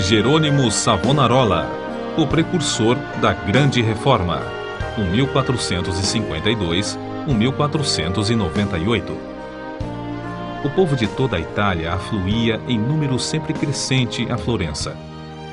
Jerônimo Savonarola, o precursor da Grande Reforma, 1452-1498. O povo de toda a Itália afluía em número sempre crescente a Florença.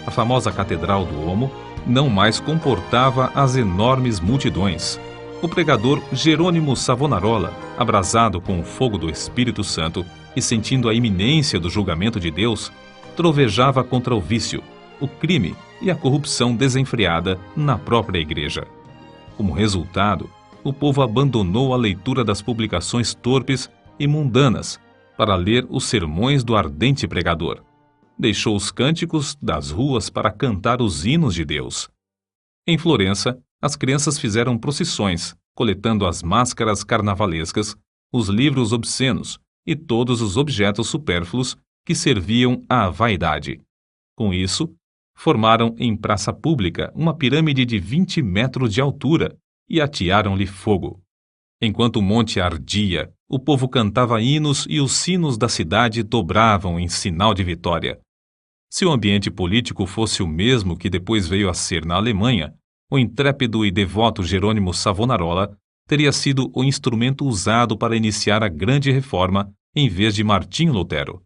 A famosa Catedral do Duomo não mais comportava as enormes multidões. O pregador Jerônimo Savonarola, abrasado com o fogo do Espírito Santo e sentindo a iminência do julgamento de Deus, trovejava contra o vício, o crime e a corrupção desenfreada na própria igreja. Como resultado, o povo abandonou a leitura das publicações torpes e mundanas para ler os sermões do ardente pregador. Deixou os cânticos das ruas para cantar os hinos de Deus. Em Florença, as crianças fizeram procissões, coletando as máscaras carnavalescas, os livros obscenos e todos os objetos supérfluos que serviam à vaidade. Com isso, formaram em praça pública uma pirâmide de 20 metros de altura e atearam-lhe fogo. Enquanto o monte ardia, o povo cantava hinos e os sinos da cidade dobravam em sinal de vitória. Se o ambiente político fosse o mesmo que depois veio a ser na Alemanha, o intrépido e devoto Jerônimo Savonarola teria sido o instrumento usado para iniciar a Grande Reforma em vez de Martinho Lutero.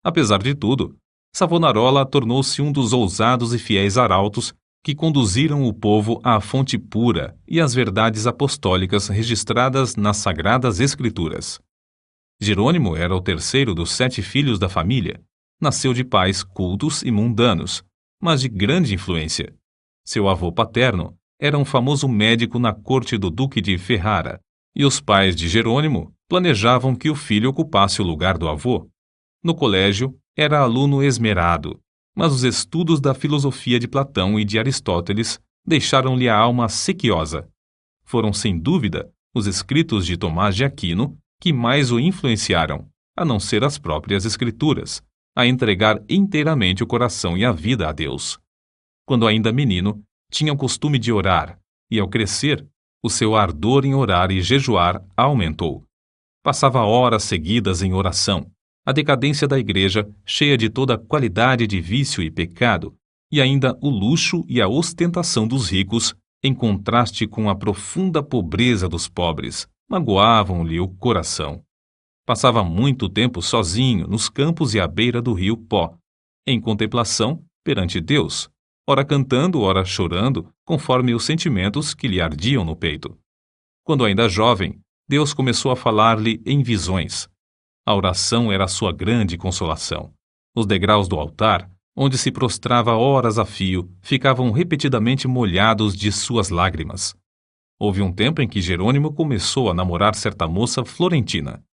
Apesar de tudo, Savonarola tornou-se um dos ousados e fiéis arautos que conduziram o povo à fonte pura e às verdades apostólicas registradas nas Sagradas Escrituras. Jerônimo era o terceiro dos 7 filhos da família. Nasceu de pais cultos e mundanos, mas de grande influência. Seu avô paterno era um famoso médico na corte do Duque de Ferrara, e os pais de Jerônimo planejavam que o filho ocupasse o lugar do avô. No colégio, era aluno esmerado, mas os estudos da filosofia de Platão e de Aristóteles deixaram-lhe a alma sequiosa. Foram, sem dúvida, os escritos de Tomás de Aquino que mais o influenciaram, a não ser as próprias escrituras, a entregar inteiramente o coração e a vida a Deus. Quando ainda menino, tinha o costume de orar, e ao crescer, o seu ardor em orar e jejuar aumentou. Passava horas seguidas em oração. A decadência da igreja, cheia de toda qualidade de vício e pecado, e ainda o luxo e a ostentação dos ricos, em contraste com a profunda pobreza dos pobres, magoavam-lhe o coração. Passava muito tempo sozinho nos campos e à beira do rio Pó, em contemplação perante Deus, ora cantando, ora chorando, conforme os sentimentos que lhe ardiam no peito. Quando ainda jovem, Deus começou a falar-lhe em visões. A oração era a sua grande consolação. Os degraus do altar, onde se prostrava horas a fio, ficavam repetidamente molhados de suas lágrimas. Houve um tempo em que Jerônimo começou a namorar certa moça florentina.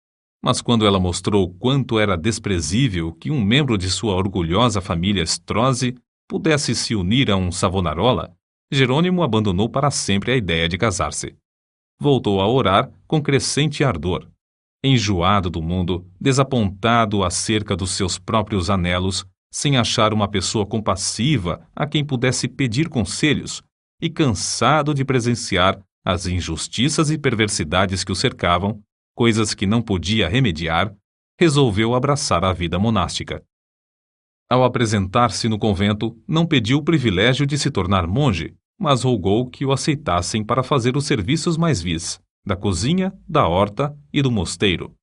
Mas quando ela mostrou quanto era desprezível que um membro de sua orgulhosa família Strozzi pudesse se unir a um Savonarola, Jerônimo abandonou para sempre a ideia de casar-se. Voltou a orar com crescente ardor. Enjoado do mundo, desapontado acerca dos seus próprios anelos, sem achar uma pessoa compassiva a quem pudesse pedir conselhos, e cansado de presenciar as injustiças e perversidades que o cercavam, coisas que não podia remediar, resolveu abraçar a vida monástica. Ao apresentar-se no convento, não pediu o privilégio de se tornar monge, mas rogou que o aceitassem para fazer os serviços mais vis, da cozinha, da horta e do mosteiro.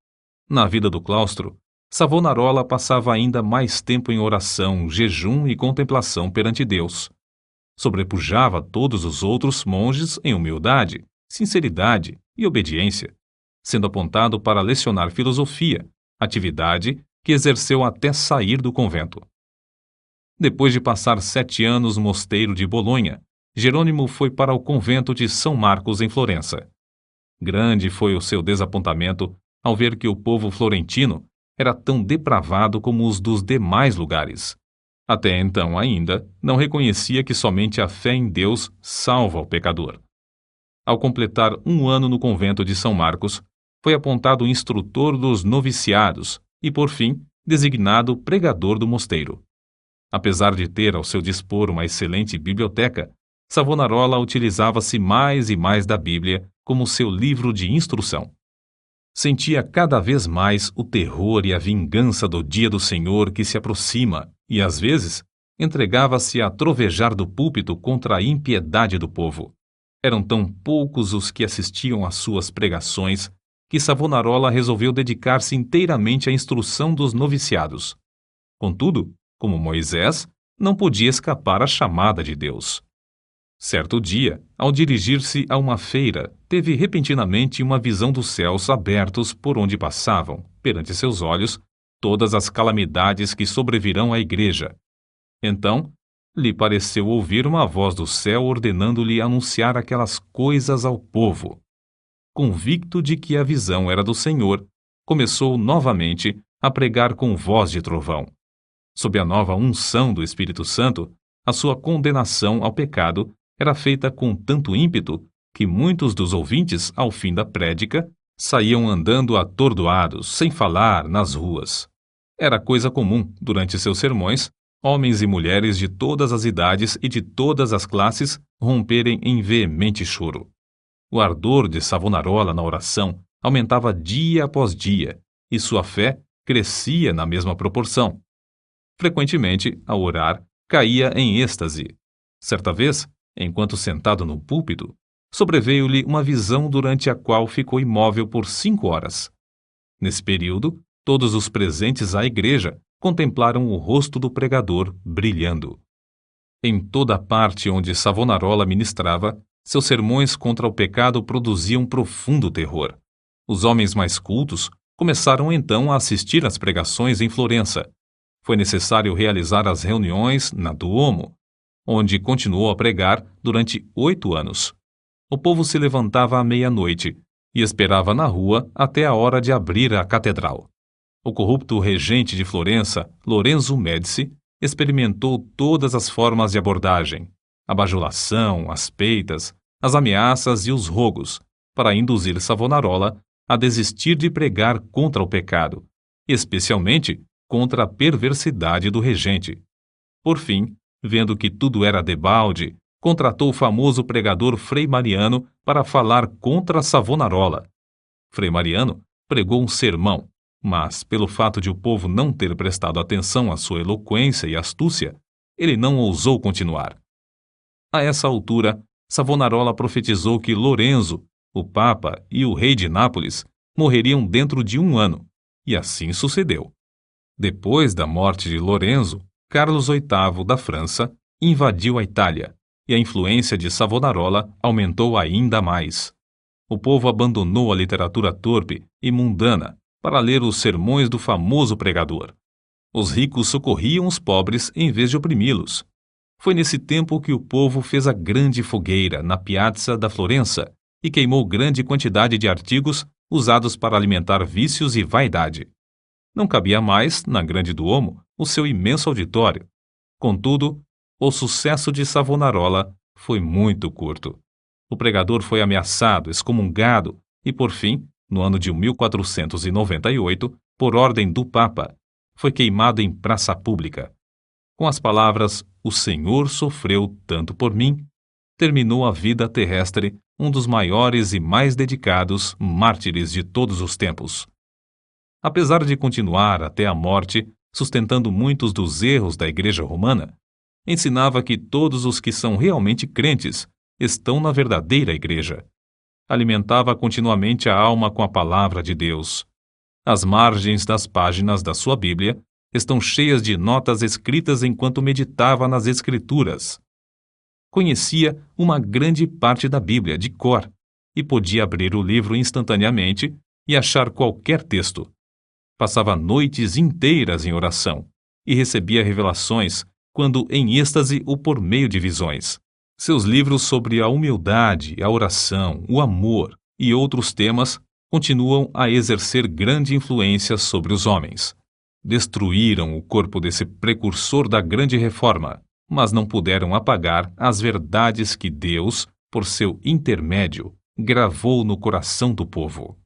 Na vida do claustro, Savonarola passava ainda mais tempo em oração, jejum e contemplação perante Deus. Sobrepujava todos os outros monges em humildade, sinceridade e obediência, sendo apontado para lecionar filosofia, atividade que exerceu até sair do convento. Depois de passar 7 anos no mosteiro de Bolonha, Jerônimo foi para o convento de São Marcos em Florença. Grande foi o seu desapontamento ao ver que o povo florentino era tão depravado como os dos demais lugares. Até então ainda não reconhecia que somente a fé em Deus salva o pecador. Ao completar 1 ano no convento de São Marcos, foi apontado instrutor dos noviciados e, por fim, designado pregador do mosteiro. Apesar de ter ao seu dispor uma excelente biblioteca, Savonarola utilizava-se mais e mais da Bíblia como seu livro de instrução. Sentia cada vez mais o terror e a vingança do dia do Senhor que se aproxima e, às vezes, entregava-se a trovejar do púlpito contra a impiedade do povo. Eram tão poucos os que assistiam às suas pregações que Savonarola resolveu dedicar-se inteiramente à instrução dos noviciados. Contudo, como Moisés, não podia escapar à chamada de Deus. Certo dia, ao dirigir-se a uma feira, teve repentinamente uma visão dos céus abertos por onde passavam, perante seus olhos, todas as calamidades que sobrevirão à igreja. Então, lhe pareceu ouvir uma voz do céu ordenando-lhe anunciar aquelas coisas ao povo. Convicto de que a visão era do Senhor, começou novamente a pregar com voz de trovão. Sob a nova unção do Espírito Santo, a sua condenação ao pecado era feita com tanto ímpeto que muitos dos ouvintes, ao fim da prédica, saíam andando atordoados, sem falar, nas ruas. Era coisa comum, durante seus sermões, homens e mulheres de todas as idades e de todas as classes romperem em veemente choro. O ardor de Savonarola na oração aumentava dia após dia, e sua fé crescia na mesma proporção. Frequentemente, ao orar, caía em êxtase. Certa vez, enquanto sentado no púlpito, sobreveio-lhe uma visão durante a qual ficou imóvel por 5 horas. Nesse período, todos os presentes à igreja contemplaram o rosto do pregador brilhando. Em toda a parte onde Savonarola ministrava, seus sermões contra o pecado produziam profundo terror. Os homens mais cultos começaram então a assistir às pregações em Florença. Foi necessário realizar as reuniões na Duomo, onde continuou a pregar durante 8 anos. O povo se levantava à meia-noite e esperava na rua até a hora de abrir a catedral. O corrupto regente de Florença, Lorenzo Médici, experimentou todas as formas de abordagem: a bajulação, as peitas, as ameaças e os rogos, para induzir Savonarola a desistir de pregar contra o pecado, especialmente contra a perversidade do regente. Por fim, vendo que tudo era debalde, contratou o famoso pregador Frei Mariano para falar contra Savonarola. Frei Mariano pregou um sermão, mas, pelo fato de o povo não ter prestado atenção à sua eloquência e astúcia, ele não ousou continuar. A essa altura, Savonarola profetizou que Lorenzo, o Papa e o rei de Nápoles morreriam dentro de 1 ano, e assim sucedeu. Depois da morte de Lorenzo, Carlos VIII da França invadiu a Itália, e a influência de Savonarola aumentou ainda mais. O povo abandonou a literatura torpe e mundana para ler os sermões do famoso pregador. Os ricos socorriam os pobres em vez de oprimi-los. Foi nesse tempo que o povo fez a grande fogueira na Piazza da Florença e queimou grande quantidade de artigos usados para alimentar vícios e vaidade. Não cabia mais, na Grande Duomo, o seu imenso auditório. Contudo, o sucesso de Savonarola foi muito curto. O pregador foi ameaçado, excomungado e, por fim, no ano de 1498, por ordem do Papa, foi queimado em praça pública. Com as palavras "O Senhor sofreu tanto por mim", terminou a vida terrestre um dos maiores e mais dedicados mártires de todos os tempos. Apesar de continuar até a morte, sustentando muitos dos erros da Igreja Romana, ensinava que todos os que são realmente crentes estão na verdadeira Igreja. Alimentava continuamente a alma com a palavra de Deus. As margens das páginas da sua Bíblia estão cheias de notas escritas enquanto meditava nas Escrituras. Conhecia uma grande parte da Bíblia de cor e podia abrir o livro instantaneamente e achar qualquer texto. Passava noites inteiras em oração e recebia revelações, quando em êxtase ou por meio de visões. Seus livros sobre a humildade, a oração, o amor e outros temas continuam a exercer grande influência sobre os homens. Destruíram o corpo desse precursor da grande reforma, mas não puderam apagar as verdades que Deus, por seu intermédio, gravou no coração do povo.